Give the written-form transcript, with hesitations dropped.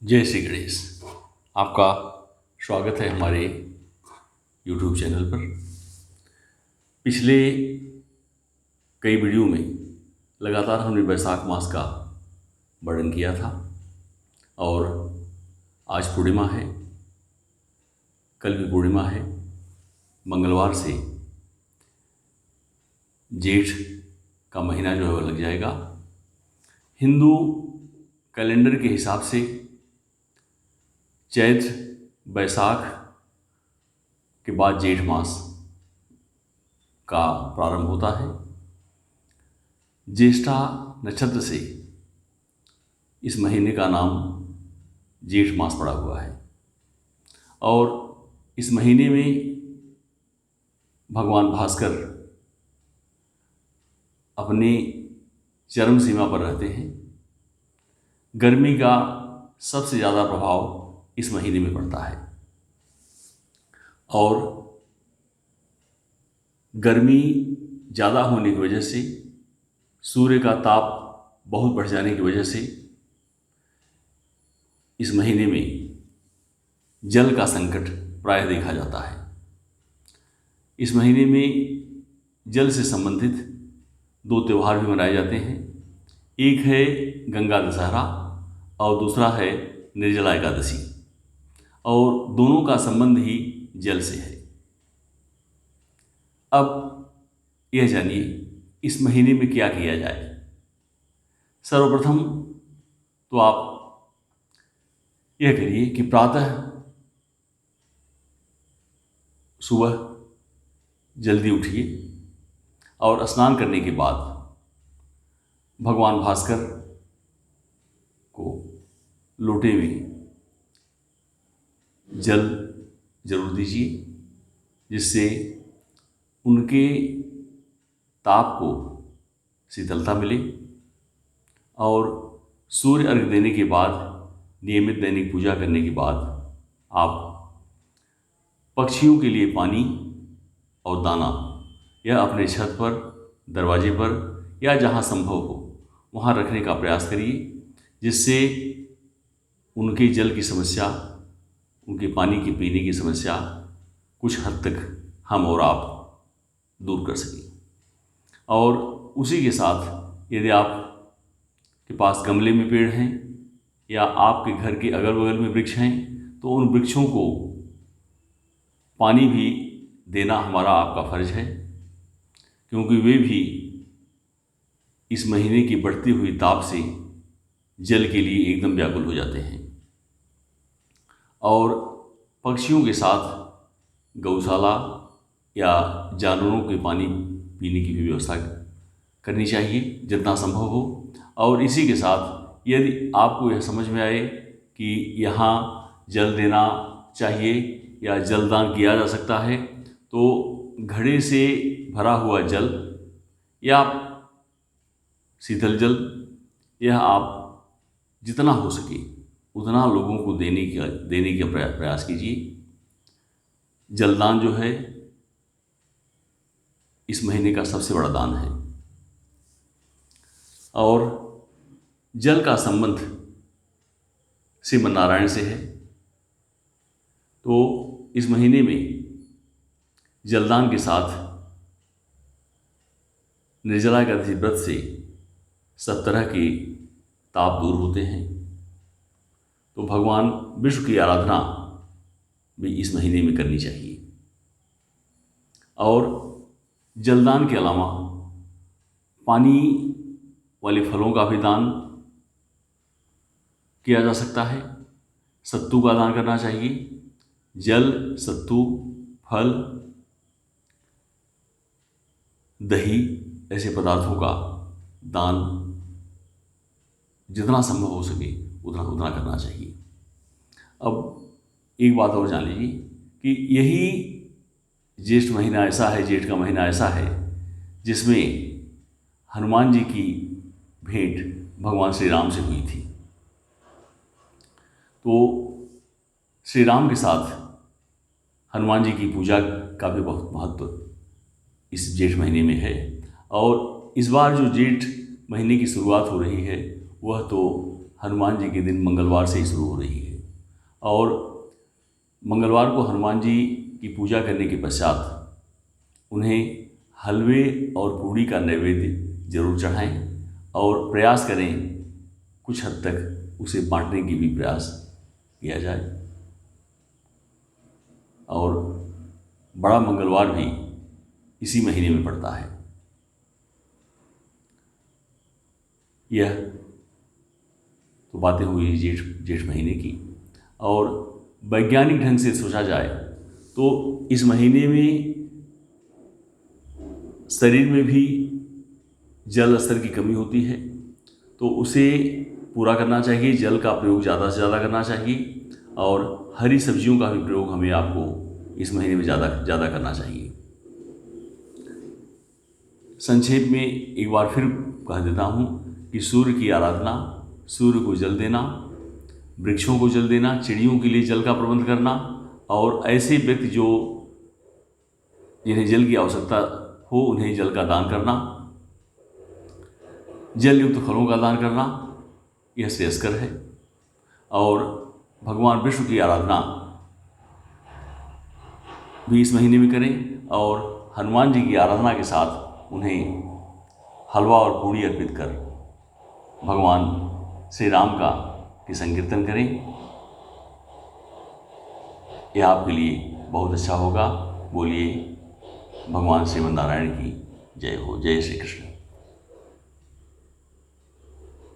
जय श्री गणेश। आपका स्वागत है हमारे YouTube चैनल पर। पिछले कई वीडियो में लगातार हमने वैशाख मास का वर्णन किया था और आज पूर्णिमा है, कल भी पूर्णिमा है। मंगलवार से जेठ का महीना जो है वो लग जाएगा। हिंदू कैलेंडर के हिसाब से चैत्र बैसाख के बाद जेठ मास का प्रारंभ होता है। ज्येष्ठा नक्षत्र से इस महीने का नाम जेठ मास पड़ा हुआ है और इस महीने में भगवान भास्कर अपने चरम सीमा पर रहते हैं। गर्मी का सबसे ज़्यादा प्रभाव इस महीने में पड़ता है और गर्मी ज़्यादा होने की वजह से, सूर्य का ताप बहुत बढ़ जाने की वजह से इस महीने में जल का संकट प्रायः देखा जाता है। इस महीने में जल से संबंधित दो त्यौहार भी मनाए जाते हैं। एक है गंगा दशहरा और दूसरा है निर्जला एकादशी, और दोनों का संबंध ही जल से है। अब यह जानिए इस महीने में क्या किया जाए। सर्वप्रथम तो आप यह करिए कि प्रातः सुबह जल्दी उठिए और स्नान करने के बाद भगवान भास्कर को लोटे में जल जरूर दीजिए, जिससे उनके ताप को शीतलता मिले। और सूर्य अर्घ्य देने के बाद, नियमित दैनिक पूजा करने के बाद आप पक्षियों के लिए पानी और दाना यह अपने छत पर, दरवाजे पर या जहाँ संभव हो वहाँ रखने का प्रयास करिए, जिससे उनके जल की समस्या, उनके पानी के पीने की समस्या कुछ हद तक हम और आप दूर कर सकें। और उसी के साथ यदि आप के पास गमले में पेड़ हैं या आपके घर के अगल बगल में वृक्ष हैं तो उन वृक्षों को पानी भी देना हमारा आपका फर्ज है, क्योंकि वे भी इस महीने की बढ़ती हुई ताप से जल के लिए एकदम व्याकुल हो जाते हैं। और पक्षियों के साथ गौशाला या जानवरों के पानी पीने की भी व्यवस्था करनी चाहिए जितना संभव हो। और इसी के साथ यदि आपको यह समझ में आए कि यहाँ जल देना चाहिए या जलदान किया जा सकता है, तो घड़े से भरा हुआ जल या शीतल जल यह आप जितना हो सके उतना लोगों को देने का प्रयास कीजिए। जलदान जो है इस महीने का सबसे बड़ा दान है। और जल का संबंध श्रीमन नारायण से है, तो इस महीने में जलदान के साथ निर्जला एकादशी व्रत से सब तरह के ताप दूर होते हैं। तो भगवान विष्णु की आराधना भी इस महीने में करनी चाहिए। और जलदान के अलावा पानी वाले फलों का भी दान किया जा सकता है। सत्तू का दान करना चाहिए। जल, सत्तू, फल, दही ऐसे पदार्थों का दान जितना संभव हो सके उतना उतना करना चाहिए। अब एक बात और जान लीजिए कि यही ज्येष्ठ महीना ऐसा है, जेठ का महीना ऐसा है जिसमें हनुमान जी की भेंट भगवान श्री राम से हुई थी। तो श्री राम के साथ हनुमान जी की पूजा का भी बहुत महत्व इस जेठ महीने में है। और इस बार जो जेठ महीने की शुरुआत हो रही है वह तो हनुमान जी के दिन मंगलवार से ही शुरू हो रही है। और मंगलवार को हनुमान जी की पूजा करने के पश्चात उन्हें हलवे और पूड़ी का नैवेद्य जरूर चढ़ाएं और प्रयास करें कुछ हद तक उसे बांटने की भी प्रयास किया जाए। और बड़ा मंगलवार भी इसी महीने में पड़ता है। यह तो बातें हुई जेठ महीने की। और वैज्ञानिक ढंग से सोचा जाए तो इस महीने में शरीर में भी जल स्तर की कमी होती है, तो उसे पूरा करना चाहिए। जल का प्रयोग ज़्यादा से ज़्यादा करना चाहिए और हरी सब्जियों का भी प्रयोग हमें आपको इस महीने में ज़्यादा करना चाहिए। संक्षेप में एक बार फिर कह देता हूँ कि सूर्य की आराधना, सूर्य को जल देना, वृक्षों को जल देना, चिड़ियों के लिए जल का प्रबंध करना और ऐसे व्यक्ति जिन्हें जल की आवश्यकता हो उन्हें जल का दान करना, जल युक्त फलों का दान करना, यह श्रेयस्कर है। और भगवान विष्णु की आराधना भी इस महीने में करें और हनुमान जी की आराधना के साथ उन्हें हलवा और पूड़ी अर्पित कर भगवान श्री राम की संकीर्तन करें। यह आपके लिए बहुत अच्छा होगा। बोलिए भगवान श्रीमन नारायण की जय हो। जय श्री कृष्ण।